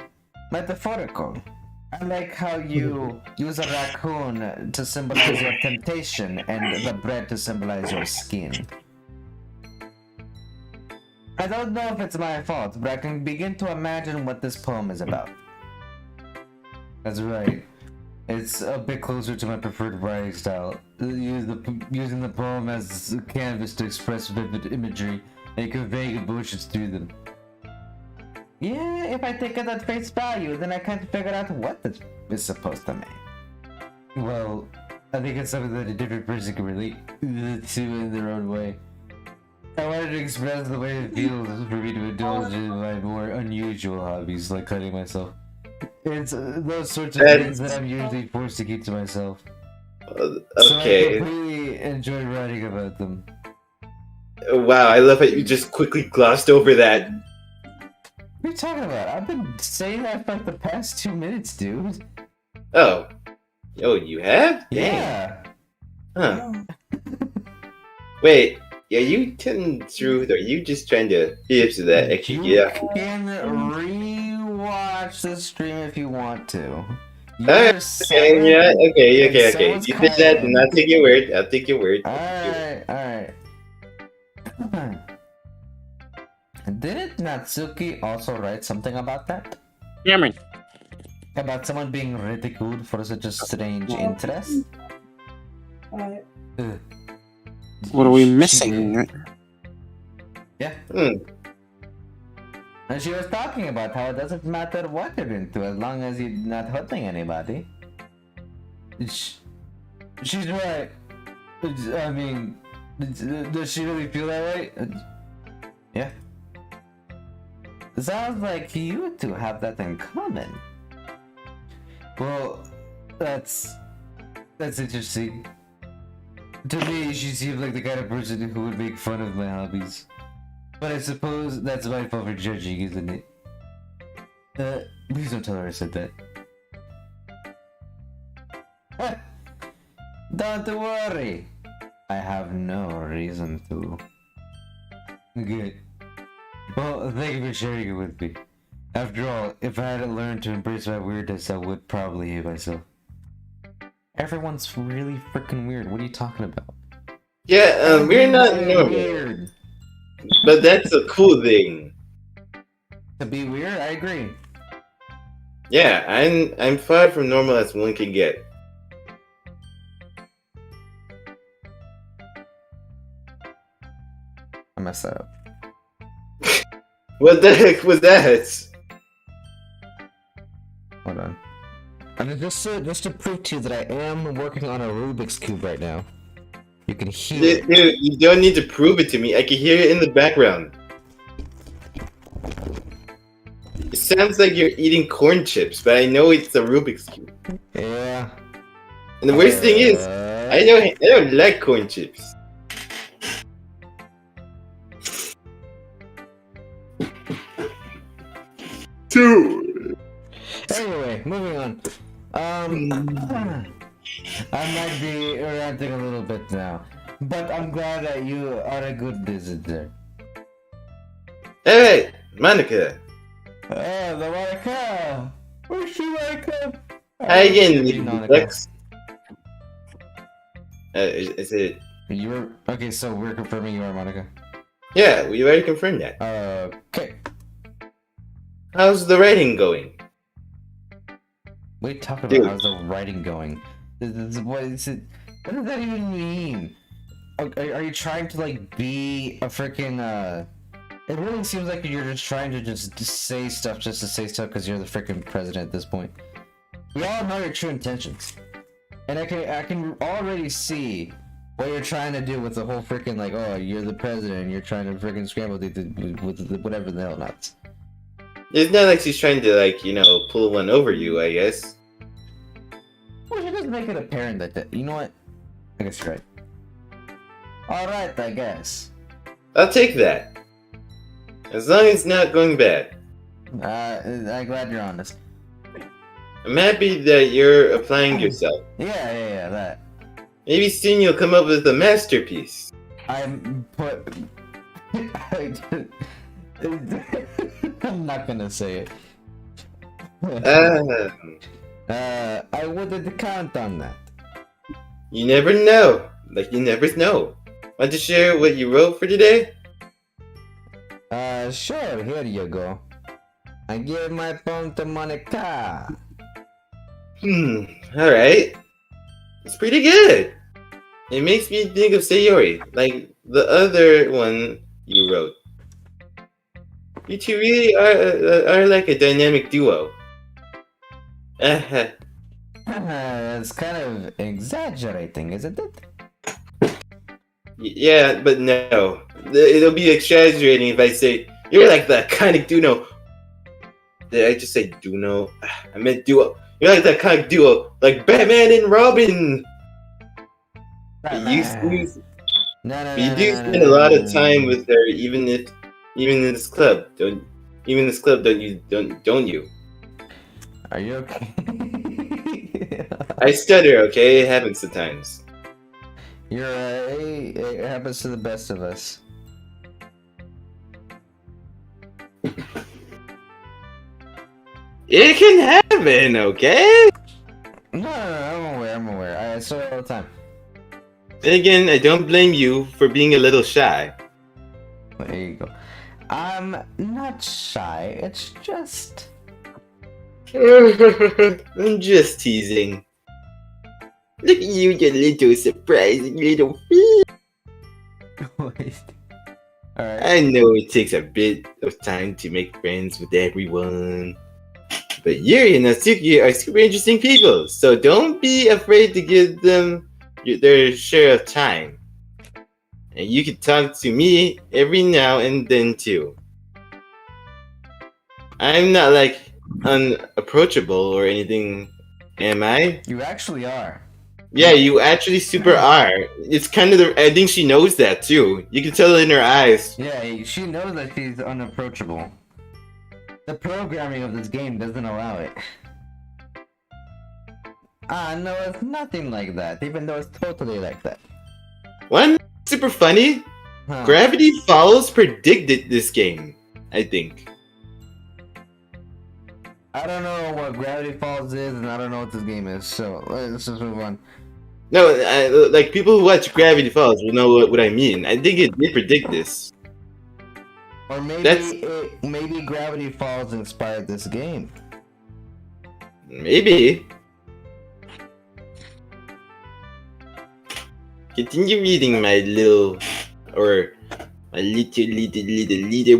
metaphorical. I like how you use a raccoon to symbolize your temptation and the bread to symbolize your skin. I don't know if it's my fault, but I can begin to imagine what this poem is about. That's right. It's a bit closer to my preferred writing style. Using the poem as a canvas to express vivid imagery and convey emotions through them. Yeah, if I take it at face value, then I can't figure out what this is supposed to mean. Well, I think it's something that a different person can relate to in their own way. I wanted to express the way it feels for me to indulge in my more unusual hobbies, like cutting myself. It's those sorts of things that I'm usually forced to keep to myself. So I completely enjoy writing about them. Wow, I love how you just quickly glossed over that. What are you talking about? I've been saying that for like the past 2 minutes, dude. Oh, you have? Dang. Yeah. Huh. Wait. Are you telling the truth, or are you just trying to hit to that extra? You can rewatch the stream if you want to. Okay, okay. You did that, and I'll take your word. I'll take your word. Alright. Didn't Natsuki also write something about that? Yeah, man. About someone being ridiculed for such a strange interest? What are we missing? Yeah. Hmm. And she was talking about how it doesn't matter what you're into as long as you're not hurting anybody. She's right. I mean, does she really feel that way? Yeah. Sounds like you two have that in common. Well, that's interesting. To me, she seems like the kind of person who would make fun of my hobbies. But I suppose that's my fault for judging, isn't it? Please don't tell her I said that. Don't worry. I have no reason to. Good. Well, thank you for sharing it with me. After all, if I hadn't learned to embrace my weirdness, I would probably hate myself. Everyone's really freaking weird. What are you talking about? Yeah, we're not normal. Weird. But that's a cool thing. To be weird, I agree. Yeah, I'm far from normal as one can get. I messed that up. What the heck was that? Hold on. And just to prove to you that I am working on a Rubik's Cube right now. You can hear it. Dude, you don't need to prove it to me. I can hear it in the background. It sounds like you're eating corn chips, but I know it's a Rubik's Cube. Yeah. And the worst thing is, I don't like corn chips. Dude. Anyway, moving on. I might be ranting a little bit now, but I'm glad that you are a good visitor. Hey, Monica. Oh, the Monica! Where's she, Monica? Hi again, Monica. Lex. Is it? You were okay. So we're confirming you are Monica. Yeah, we already confirmed that. Okay. How's the writing going? What are you talking Dude. about? How's the writing going? What is it? What does that even mean? Are you trying to like be a freaking It really seems like you're just trying to just say stuff just to say stuff because you're the freaking president at this point. We all know your true intentions. And I can already see what you're trying to do with the whole freaking like, oh, you're the president, and you're trying to freaking scramble with whatever the hell nuts. It's not like she's trying to, like, pull one over you, I guess. Well, she doesn't make it apparent that you know what? I guess you're right. All right, I guess. I'll take that. As long as it's not going bad. I'm glad you're honest. I'm happy that you're applying yourself. Yeah, that. Maybe soon you'll come up with a masterpiece. I'm not gonna say it. I wouldn't count on that. You never know. Like, you never know. Want to share what you wrote for today? Sure, here you go. I give my phone to Monica. Alright. It's pretty good. It makes me think of Sayori, like the other one you wrote. You two really are like a dynamic duo. That's kind of exaggerating, isn't it? Yeah, but no. It'll be exaggerating if I say, you're like that kind of duo. Did I just say duo? I meant duo. You're like that kind of duo, like Batman and Robin. You do spend a lot of time with her, even in this club. Don't you? Are you okay? I stutter, okay? It happens sometimes. It happens to the best of us. It can happen, okay? No, I'm aware. I saw it all the time. Then again, I don't blame you for being a little shy. There you go. I'm not shy, it's just... I'm just teasing. Look at you, you little surprising little fish. Alright. I know it takes a bit of time to make friends with everyone. But Yuri and Natsuki are super interesting people, so don't be afraid to give them their share of time. And you can talk to me every now and then too. I'm not like unapproachable or anything, am I? You actually are. Yeah, you actually super are. It's kind of I think she knows that too. You can tell it in her eyes. Yeah, she knows that she's unapproachable. The programming of this game doesn't allow it. No, it's nothing like that, even though it's totally like that. One super funny. Huh. Gravity Falls predicted this game, I think. I don't know what Gravity Falls is, and I don't know what this game is, so let's just move on. No, like people who watch Gravity Falls will know what I mean. I think it did predict this. Or maybe Gravity Falls inspired this game. Maybe. Continue reading my little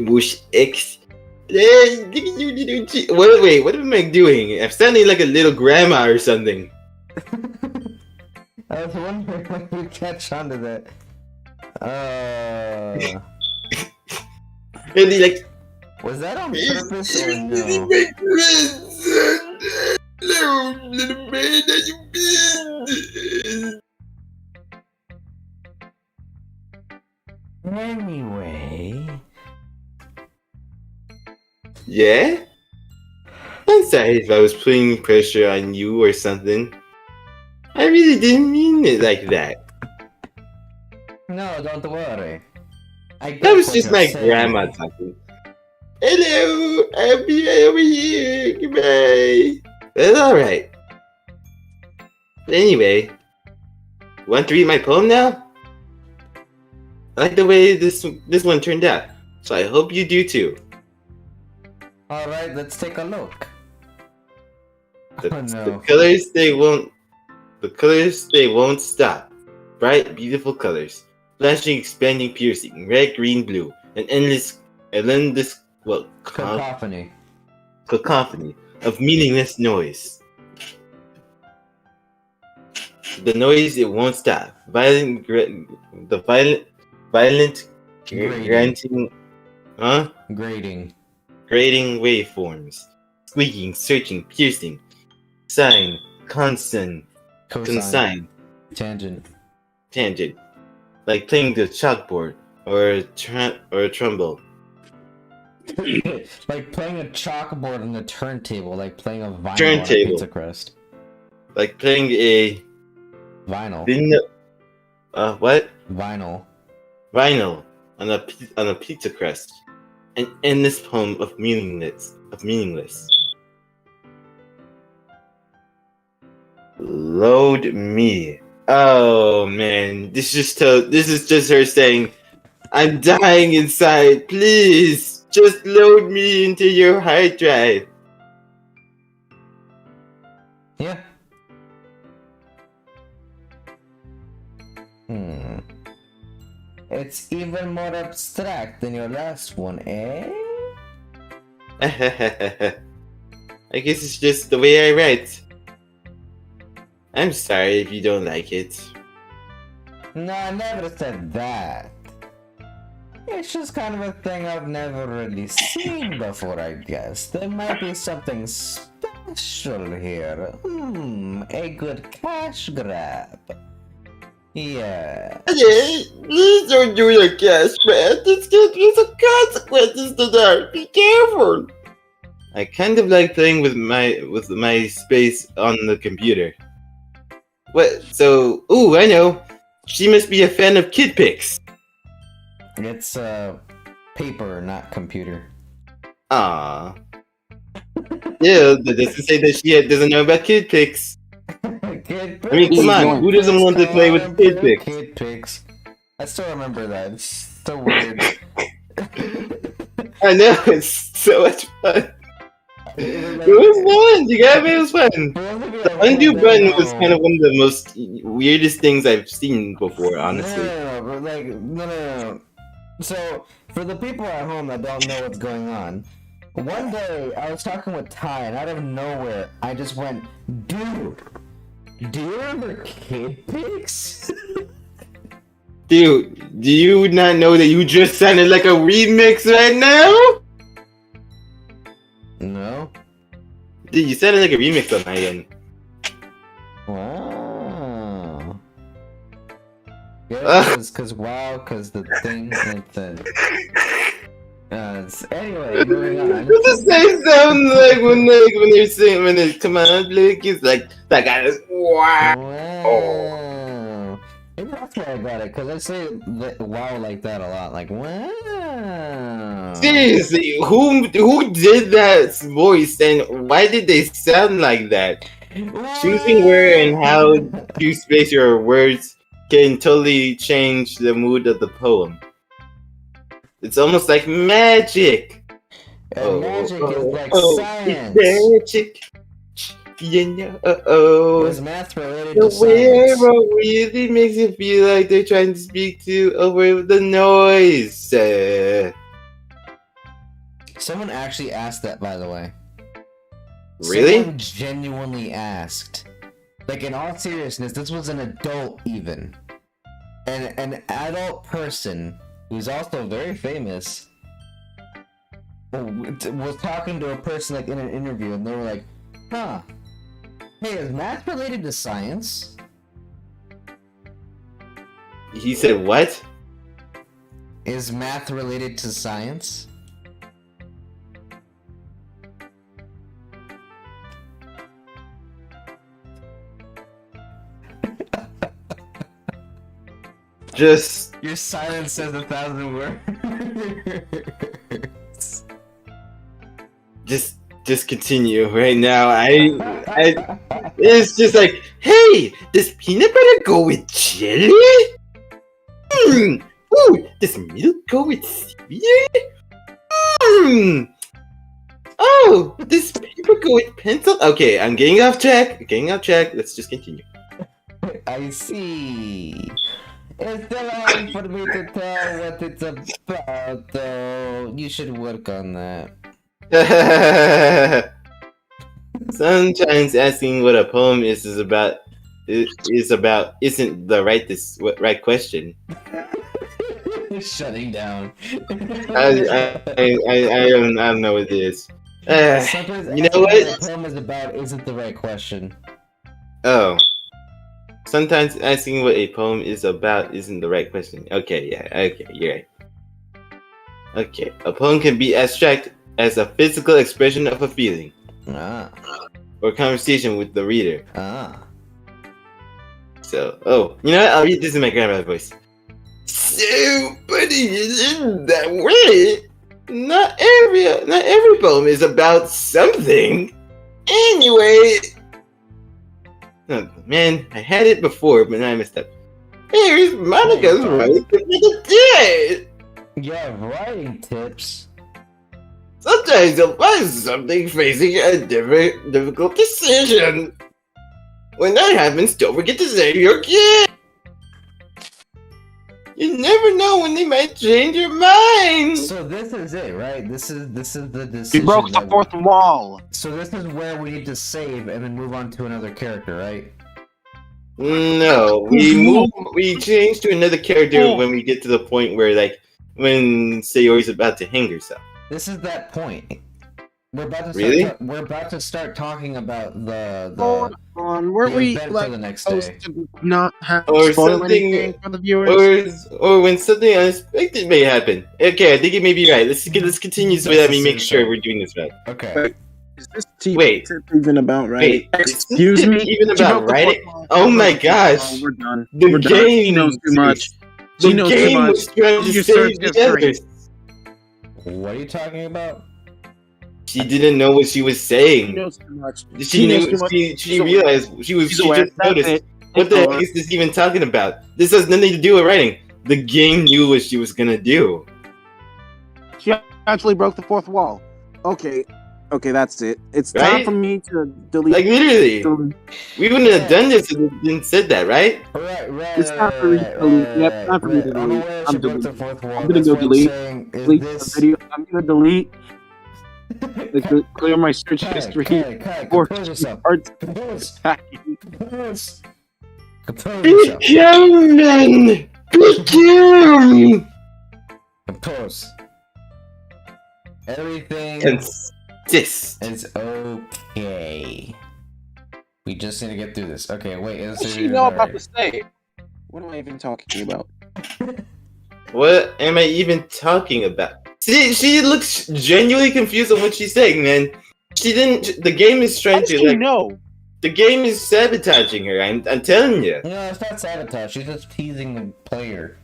bush X. Wait, what am I doing? I'm sounding like a little grandma or something. I was wondering when you catch on to that. Really, like, Was that on purpose or no? Hello, little man, how you been? Anyway. Yeah? I'm sorry if I was putting pressure on you or something. I really didn't mean it like that. No, don't worry. That was just my grandma talking. Hello, I'll be over here. Goodbye. That's alright. Anyway, want to read my poem now? I like the way this one turned out, so I hope you do too. Alright, let's take a look. The colors they won't stop. Bright, beautiful colors. Flashing, expanding, piercing. Red, green, blue. An endless Cacophony of meaningless noise. The noise, it won't stop. Violent granting, Grading. grating waveforms, squeaking, searching, piercing, sine, constant, Cosine. consign, Tangent. like playing the chalkboard or a trumbo. Like playing a chalkboard on the turntable, like playing a vinyl on a Turntable. pizza crust. Like playing a Vinyl. what? Vinyl. Vinyl on a pizza crust. An endless poem of meaningless. Load me. Oh man, this is just her saying, "I'm dying inside. Please, just load me into your hard drive." Yeah. It's even more abstract than your last one, eh? I guess it's just the way I write. I'm sorry if you don't like it. No, I never said that. It's just kind of a thing I've never really seen before, I guess. There might be something special here. A good cash grab. Yeah. Okay, please don't do the cash grab. There's some consequences to that. Be careful. I kind of like playing with my space on the computer. What? So, ooh, I know. She must be a fan of kid pics. It's paper, not computer. Ah. Yeah, that doesn't say that she doesn't know about kid pics. Kid I mean, come on, who doesn't want to play with kid pics? Kid pics. I still remember that. It's so weird. I know, it's so much fun. It was fun. You got me. It was fun. The undo button was kind of one of the most weirdest things I've seen before, honestly. No. So, for the people at home that don't know what's going on, one day I was talking with Ty, and out of nowhere, I just went, "Dude, do you remember kid pics?" Dude, do you not know that you just sounded like a remix right now? No. Dude, you sounded like a remix on my end. Wow. Yeah, because the thing like the. Anyway, moving on. It's the same sound like when they're saying when they come on, Blake, it's like that guy is wow. Wow. Maybe that's why I got it, because I say wow like that a lot. Like, wow. Seriously, who did that voice and why did they sound like that? Wow. Choosing where and how you space your words can totally change the mood of the poem. It's almost like magic. And magic is like science. It's magic. You know, Is math related the to way science? really makes it feel like they're trying to speak to over the noise. Someone actually asked that, by the way. Really? Someone genuinely asked. Like, in all seriousness, this was an adult even. And an adult person who's also very famous was talking to a person like in an interview, and they were like, "Huh? Hey, is math related to science?" He said what? Is math related to science? Just Your silence says 1,000 words. just continue right now. I it's just like, hey, does peanut butter go with chili? Ooh, does milk go with cereal? Oh, does paper go with pencil? Okay, I'm getting off track. Let's just continue. I see. It's still hard for me to tell what it's about, though. You should work on that. Sometimes asking what a poem is about isn't the right question. Shutting down. I don't know what it is. Sometimes You know asking what? a poem is about isn't the right question. Oh, sometimes asking what a poem is about isn't the right question. Okay, yeah, okay, you're right. Okay, a poem can be abstract as a physical expression of a feeling Ah. or conversation with the reader. Ah. So, you know what? I'll read this in my grandma's voice. So, putting it in that way, not every poem is about something. Anyway, oh, man, I had it before, but now I messed up. Here's Monica's writing tip for the day. Yeah, writing tips. Sometimes you'll find something facing a difficult decision. When that happens, don't forget to save your kid. You never know when they might change your mind. So this is it, right? This is the decision. You broke the fourth wall. So this is where we need to save and then move on to another character, right? No, we change to another character when we get to the point where, like, when Sayori's about to hang herself. This is that point. We're about to Really? we're about to start talking about the Hold on, weren't the we event like for the next supposed day. to not have Or spoil something- anything for the viewers? Or when something unexpected may happen. Okay, I think it may be right. Let's continue so that we make sure we're doing this right. Okay. Wait, is this TV Wait. tip even about writing? Wait, Excuse me? even She about broke the writing? fourth wall. Oh my gosh. Oh, we're done. The We're done. game She knows too much. The She knows too game much. was trying to You save searched the it for others. What are you talking about? She didn't know what she was She saying. knows too much. She knows knew. too much. She realized she She's just aware. That's noticed. it. What the It's heck is this even talking about? This has nothing to do with writing. The game knew what she was gonna do. She actually broke the fourth wall. Okay, that's it. It's time Right? for me to delete. Like literally, we wouldn't have done this if we didn't said that, right? Right. It's time for me to delete. Yep, time for me to delete. I'm broke the deleting. fourth wall. I'm gonna That's go what I'm delete. saying, is Delete this... the video. I'm gonna delete. Clear my search history. Kai, Or compose yourself. arts Compose. attacking. Compose. Compose yourself. Begin! Begin! Compose. Everything Consist. is okay. We just need to get through this. Okay, wait. What does she know about the save? What am I even talking about? What am I even talking about? See, she looks genuinely confused on what she's saying, man. She didn't. The game is How trying does to she like. know? The game is sabotaging her. I'm telling you. No, it's not sabotage. She's just teasing the player.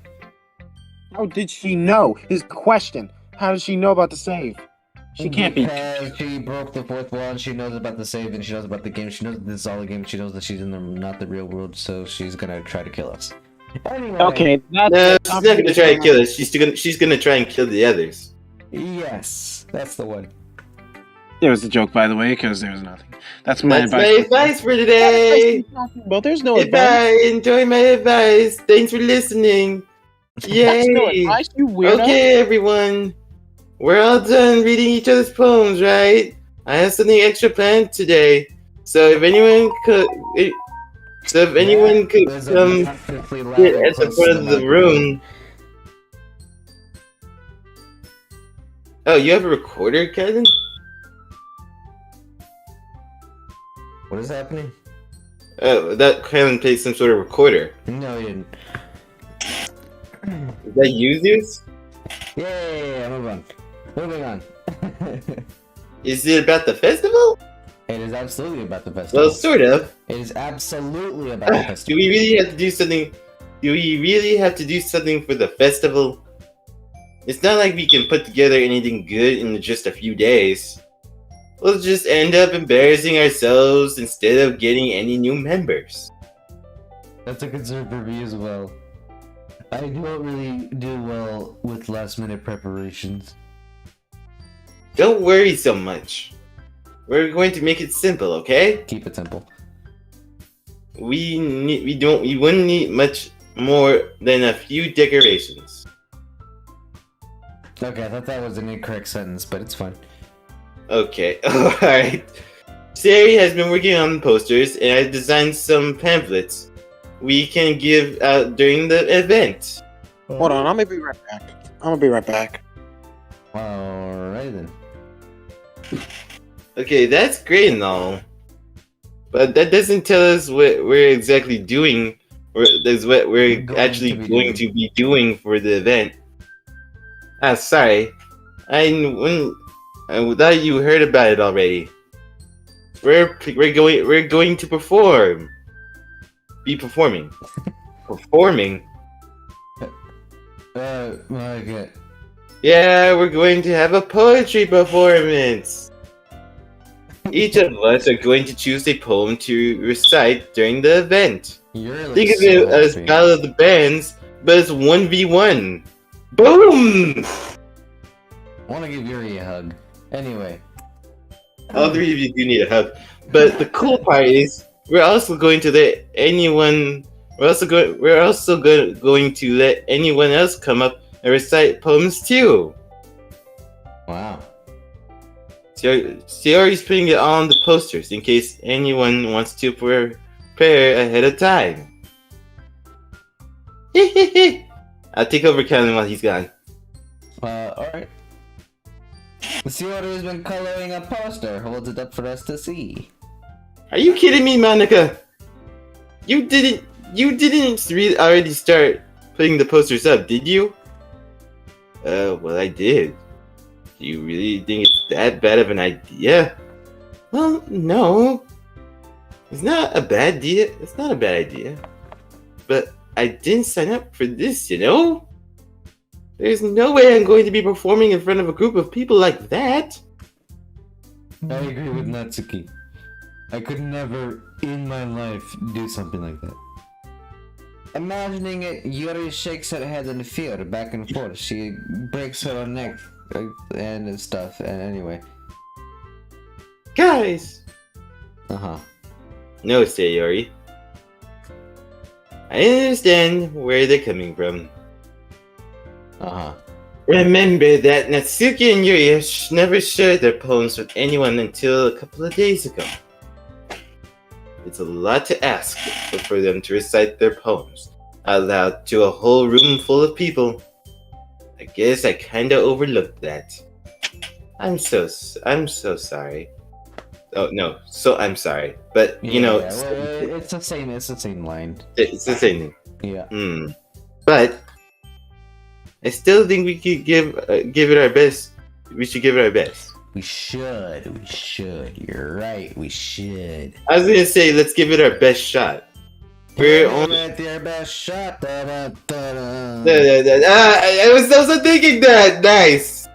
How did she know? Is the question. How does she know about the save? She can't be. Because she broke the fourth wall and she knows about the save and she knows about the game. She knows that this is all a game. She knows that she's in not the real world, so she's gonna try to kill us. Anyway. Okay, that's No, she's not gonna try to kill us. She's gonna try and kill the others. Yes, that's the one. It was a joke, by the way, because there was nothing. That's my That's my advice. advice for today. Well, there's no advice. Goodbye. Enjoy my advice. Thanks for listening. That's no Yay. advice, you weirdo. Okay, everyone. We're all done reading each other's poems, right? I have something extra planned today. So if anyone could There's a come massively loud sit at the request front in of the the background. room. Oh, you have a recorder, Kevin? What is happening? Oh, that Kevin plays some sort of recorder. No, he didn't. Is that you, Zeus? Yeah, move on. Moving on. Is it about the festival? It is absolutely about the festival. Well, sort of. It is absolutely about the Do festival. we really have to do something? Do we really have to do something for the festival? It's not like we can put together anything good in just a few days. We'll just end up embarrassing ourselves instead of getting any new members. That's a concern for me as well. I don't really do well with last minute preparations. Don't worry so much. We're going to make it simple, okay? Keep it simple. We wouldn't need much more than a few decorations. Okay, I thought that was an incorrect sentence, but it's fine. Okay, alright. Sari has been working on posters, and I designed some pamphlets we can give out during the event. Hold on, I'm gonna be right back. Alright then. Okay, that's great and all, but that doesn't tell us what we're exactly doing, or that's what we're actually going to be doing for the event. Ah, sorry, I thought you heard about it already. We're going to performing. Performing. My God. Yeah, we're going to have a poetry performance. Each of us are going to choose a poem to recite during the event. Think of it as Battle of the Bands, but it's 1v1. Boom! I want to give Yuri a hug. Anyway. All three of you do need a hug. But the cool part is, we're also going to let anyone. We're also going to let anyone else come up and recite poems too. Wow. Sayori's putting it on the posters in case anyone wants to prepare ahead of time. I'll take over counting while he's gone. Alright. Sayori has been coloring a poster. Holds it up for us to see. Are you kidding me, Monica? You didn't really already start putting the posters up, did you? Well, I did. Do you really think it's that bad of an idea? Well, no. It's not a bad idea. It's not a bad idea. But I didn't sign up for this, you know? There's no way I'm going to be performing in front of a group of people like that. I agree with Natsuki. I could never in my life do something like that. Imagining it, Yuri shakes her head in the field, back and forth. She breaks her neck and stuff. And anyway. Guys! No, Sayori. I understand where they're coming from. Remember that Natsuki and Yuri never shared their poems with anyone until a couple of days ago. It's a lot to ask for them to recite their poems out loud to a whole room full of people. I guess I kinda overlooked that. I'm so sorry. Oh no, I'm sorry. But you know, it's the same line. It's the same thing. Yeah. But I still think we could give it our best. We should give it our best. We should. You're right. We should. I was gonna say, let's give it our best shot. We're only their best shot. I was also thinking that. Nice.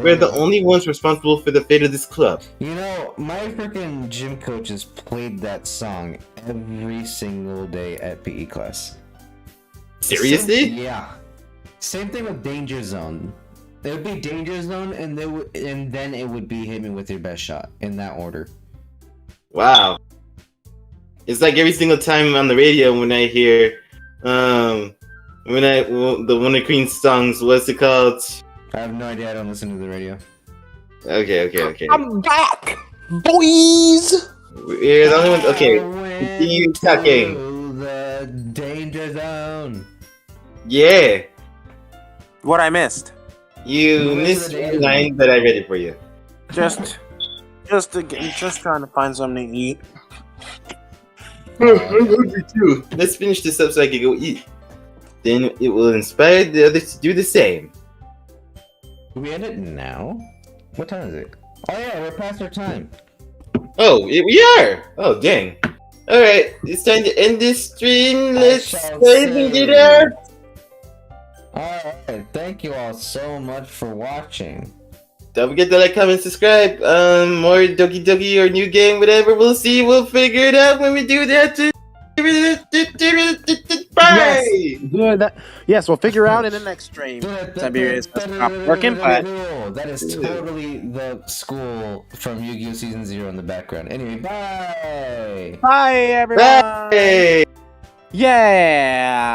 We're the only ones responsible for the fate of this club. You know, my freaking gym coaches played that song every single day at PE class. Seriously? Yeah. Same thing with Danger Zone. It would be Danger Zone, and then it would be Hit Me With Your Best Shot, in that order. Wow. It's like every single time on the radio when I hear, the one of Queen's songs, what's it called? I have no idea, I don't listen to the radio. Okay. I'm back, boys! We're the only ones, okay. Continue talking. The Danger Zone. Yeah. What I missed? You missed the line that I read it for you. Just trying to find something to eat. I'm hungry too. Let's finish this up so I can go eat. Then it will inspire the others to do the same. Do we end it now? What time is it? Oh yeah, we're past our time. Oh, we are! Oh, dang. Alright, it's time to end this stream. Let's get out! Alright, thank you all so much for watching. Don't forget to like, comment, subscribe. More Doki Doki or new game, whatever. We'll see. We'll figure it out when we do that. Bye! Yes, we'll figure out in the next stream. Tiberius has stopped working, but that is totally the school from Yu-Gi-Oh! Season 0 in the background. Anyway, bye! Bye, everyone! Bye! Yeah!